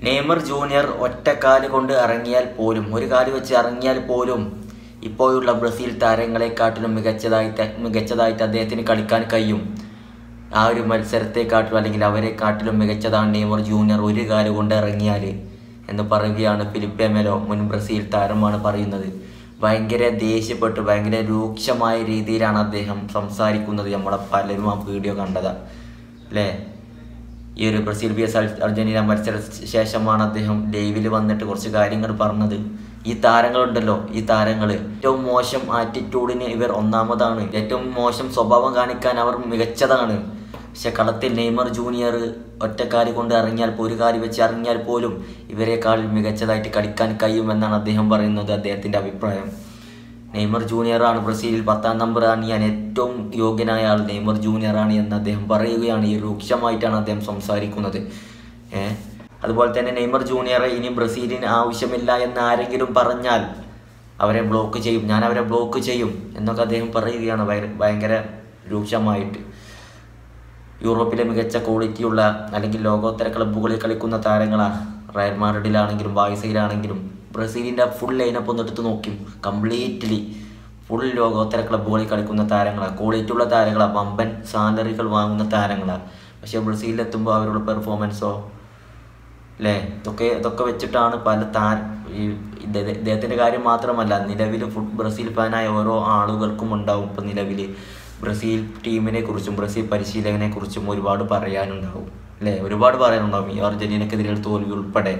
Neymar junior ഒറ്റക്കാല് കൊണ്ട് ഇറങ്ങിയാൽ പോലും, ഒരു കാല് വെച്ച് ഇറങ്ങിയാൽ പോലും ഇപ്പോഴുള്ള ബ്രസീൽ താരങ്ങളെക്കാട്ടിലും മികച്ചതായിട്ട് അദ്ദേഹത്തിന് കളിക്കാൻ കഴിയും. ആ ഒരു മത്സരത്തെക്കാട്ടിലും അല്ലെങ്കിൽ അവരെക്കാട്ടിലും മികച്ചതാണ് നെയ്മർ ജൂനിയർ ഒരു കാല് കൊണ്ട് ഇറങ്ങിയാൽ എന്ന് പറയുകയാണ് ഫിലിപ്പെ മെലോ, മുൻ ബ്രസീൽ താരമാണ് പറയുന്നത്. ഭയങ്കര ദേഷ്യപ്പെട്ട് ഭയങ്കര രൂക്ഷമായ രീതിയിലാണ് അദ്ദേഹം സംസാരിക്കുന്നത്. നമ്മളെ പലരും ആ വീഡിയോ കണ്ടതാ അല്ലേ. ഈ ഒരു ബ്രസീൽ vs അർജന്റീന മത്സര ശേഷമാണ് അദ്ദേഹം ലൈവിൽ വന്നിട്ട് കുറച്ച് കാര്യങ്ങൾ പറഞ്ഞത്. ഈ താരങ്ങളുണ്ടല്ലോ, ഈ താരങ്ങൾ ഏറ്റവും മോശം ആറ്റിറ്റ്യൂഡിന് ഇവർ ഒന്നാമതാണ്, ഏറ്റവും മോശം സ്വഭാവം കാണിക്കാൻ അവർ മികച്ചതാണ്. പക്ഷെ കളത്തിൽ നെയ്മർ ജൂനിയർ ഒറ്റക്കാല് കൊണ്ട് ഇറങ്ങിയാൽ, ഒരു കാല് വെച്ച് ഇറങ്ങിയാൽ പോലും ഇവരെക്കാൾ മികച്ചതായിട്ട് കളിക്കാൻ കഴിയുമെന്നാണ് അദ്ദേഹം പറയുന്നത്. അദ്ദേഹത്തിൻ്റെ അഭിപ്രായം നെയ്മർ ജൂനിയറാണ് ബ്രസീലിൽ 10ാം നമ്പർ അണിയാൻ ഏറ്റവും യോഗ്യനായ ആൾ നെയ്മർ ജൂനിയറാണ് എന്ന് അദ്ദേഹം പറയുകയാണ്. ഈ രൂക്ഷമായിട്ടാണ് അദ്ദേഹം സംസാരിക്കുന്നത്. അതുപോലെ തന്നെ നെയ്മർ ജൂനിയറെ ഇനി ബ്രസീലിന് ആവശ്യമില്ല എന്ന് ആരെങ്കിലും പറഞ്ഞാൽ അവരെ ബ്ലോക്ക് ചെയ്യും, ഞാൻ അവരെ ബ്ലോക്ക് ചെയ്യും എന്നൊക്കെ അദ്ദേഹം പറയുകയാണ് ഭയങ്കര രൂക്ഷമായിട്ട്. യൂറോപ്പിലെ മികച്ച ക്വാളിറ്റിയുള്ള അല്ലെങ്കിൽ ലോകോത്തര ക്ലബ്ബുകളിൽ കളിക്കുന്ന താരങ്ങളാണ്. റയൽ മാഡ്രിഡിലാണെങ്കിലും ബാഴ്സയിലാണെങ്കിലും ബ്രസീലിൻ്റെ ഫുൾ ലൈനപ്പ് ഒന്ന് എടുത്ത് നോക്കും, കംപ്ലീറ്റ്ലി ഫുൾ ലോകോത്തര ക്ലബ്ബുകളിൽ കളിക്കുന്ന താരങ്ങളാണ്, ക്വാളിറ്റി ഉള്ള താരങ്ങളാണ്, വമ്പൻ സാലറികൾ വാങ്ങുന്ന താരങ്ങളാണ്. പക്ഷേ ബ്രസീലിലെത്തുമ്പോൾ അവരുടെ പെർഫോമൻസോ അല്ലേ, ഇതൊക്കെ വെച്ചിട്ടാണ് പല ഇദ്ദേഹത്തിൻ്റെ കാര്യം മാത്രമല്ല, നിലവിൽ ബ്രസീൽ ഫാനായ ഓരോ ആളുകൾക്കും ഉണ്ടാവും ഇപ്പം നിലവിൽ ബ്രസീൽ ടീമിനെ കുറിച്ചും ബ്രസീൽ പരിശീലകനെ കുറിച്ചും ഒരുപാട് പറയാനുണ്ടാവും അല്ലേ, ഒരുപാട് പറയാനുണ്ടാവും. ഈ അർജന്റീനക്കെതിരെയുള്ള തോൽവി ഉൾപ്പെടെ.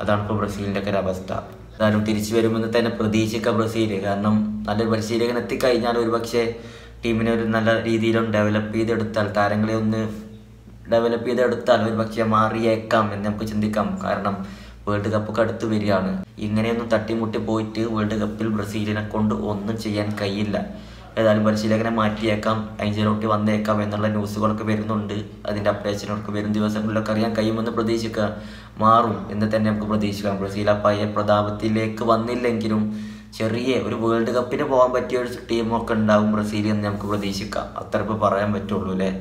അതാണ് ഇപ്പോൾ ബ്രസീലിൻ്റെ ഒക്കെ ഒരു അവസ്ഥ. എന്തായാലും തിരിച്ചു വരുമെന്ന് തന്നെ പ്രതീക്ഷിക്കാം ബ്രസീൽ. കാരണം നല്ലൊരു പരിശീലകൻ എത്തിക്കഴിഞ്ഞാൽ ഒരുപക്ഷെ ടീമിനെ ഒരു നല്ല രീതിയിലും ഡെവലപ്പ് ചെയ്തെടുത്താൽ, താരങ്ങളെ ഒന്ന് ഡെവലപ്പ് ചെയ്തെടുത്താൽ ഒരുപക്ഷെ മാറിയേക്കാം എന്ന് നമുക്ക് ചിന്തിക്കാം. കാരണം വേൾഡ് കപ്പൊക്കെ അടുത്ത് വരികയാണ്. ഇങ്ങനെയൊന്നും തട്ടിമുട്ടി പോയിട്ട് വേൾഡ് കപ്പിൽ ബ്രസീലിനെ കൊണ്ട് ഒന്നും ചെയ്യാൻ കഴിയില്ല. ഏതായാലും പരിശീലകനെ മാറ്റിയേക്കാം, അഞ്ചലോട്ടി വന്നേക്കാം എന്നുള്ള ന്യൂസുകളൊക്കെ വരുന്നുണ്ട്. അതിൻ്റെ അപ്ഡേഷനൊക്കെ വരും ദിവസങ്ങളിലൊക്കെ അറിയാൻ കഴിയുമെന്ന് പ്രതീക്ഷിക്കുക. മാറും എന്ന് തന്നെ നമുക്ക് പ്രതീക്ഷിക്കാം. ബ്രസീൽ ആ പഴയ പ്രതാപത്തിലേക്ക് വന്നില്ലെങ്കിലും ചെറിയ ഒരു വേൾഡ് കപ്പിന് പോകാൻ പറ്റിയ ഒരു ടീമൊക്കെ ഉണ്ടാവും ബ്രസീൽ എന്ന് നമുക്ക് പ്രതീക്ഷിക്കാം. അത്ര ഇപ്പോൾ പറയാൻ പറ്റുള്ളൂ അല്ലേ.